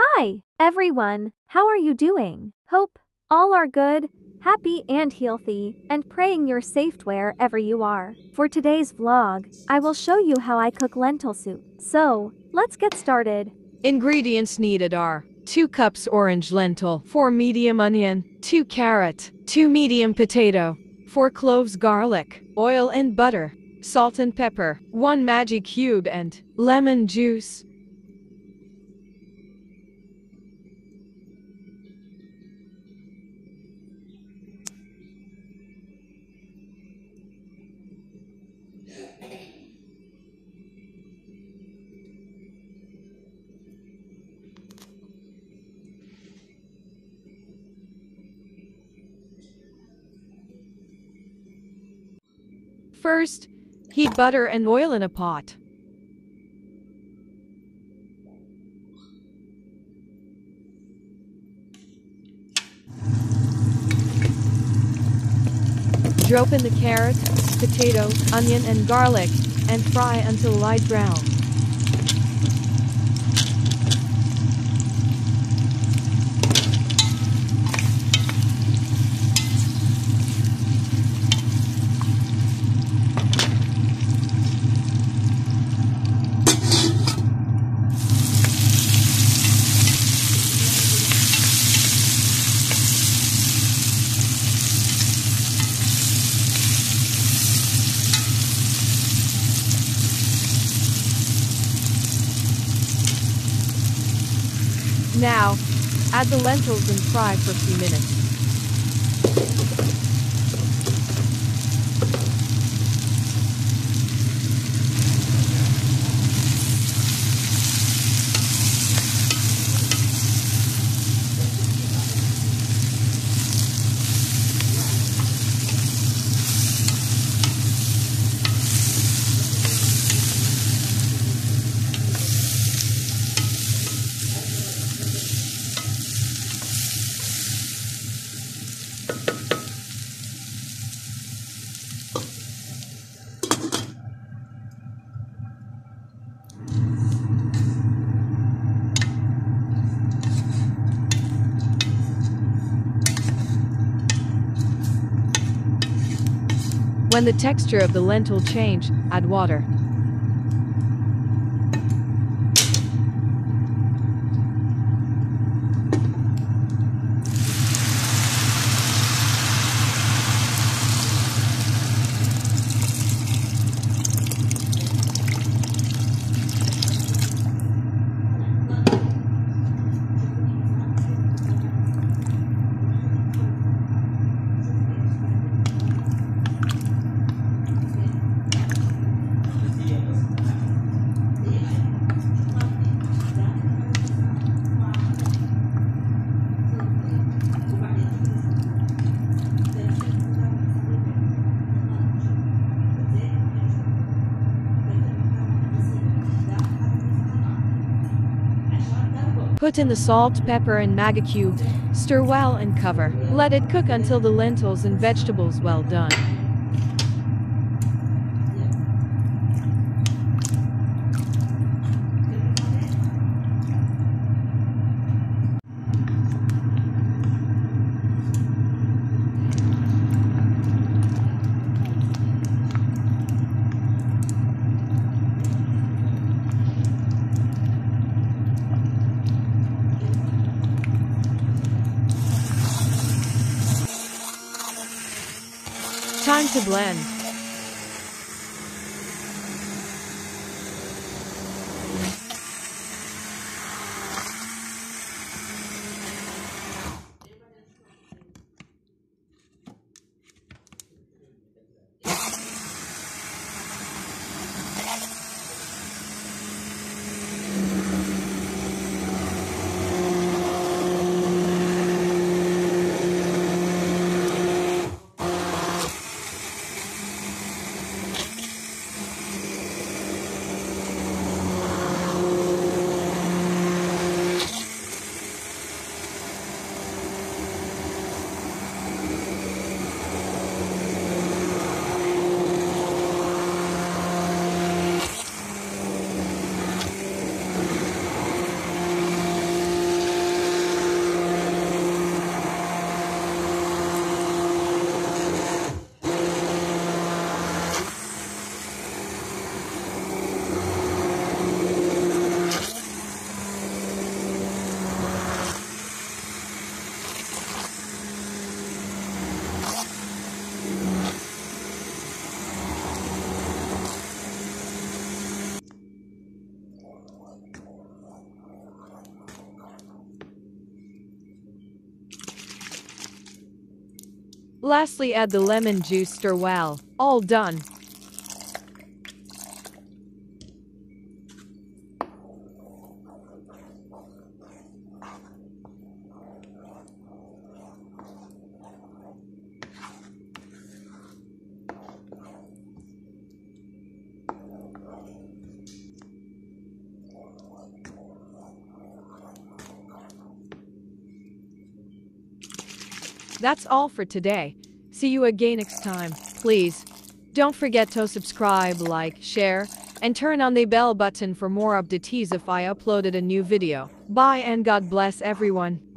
Hi, everyone. How are you doing? Hope all are good, happy and healthy, and praying you're safe wherever you are. For today's vlog, I will show you how I cook lentil soup. So, let's get started. Ingredients needed are 2 cups orange lentil, 4 medium onion, 2 carrot, 2 medium potato, 4 cloves garlic, oil and butter, salt and pepper, 1 maggi cube and lemon juice. First, heat butter and oil in a pot. Drop in the carrot, potato, onion and garlic and fry until light brown. Now, add the lentils and fry for a few minutes. When the texture of the lentil change, add water. Put in the salt, pepper and maggi cube, stir well and cover. Let it cook until the lentils and vegetables well done. Time to blend. Lastly, add the lemon juice, stir well. All done. That's all for today. See you again next time. Please, don't forget to subscribe, like, share, and turn on the bell button for more updates if I uploaded a new video. Bye and God bless everyone.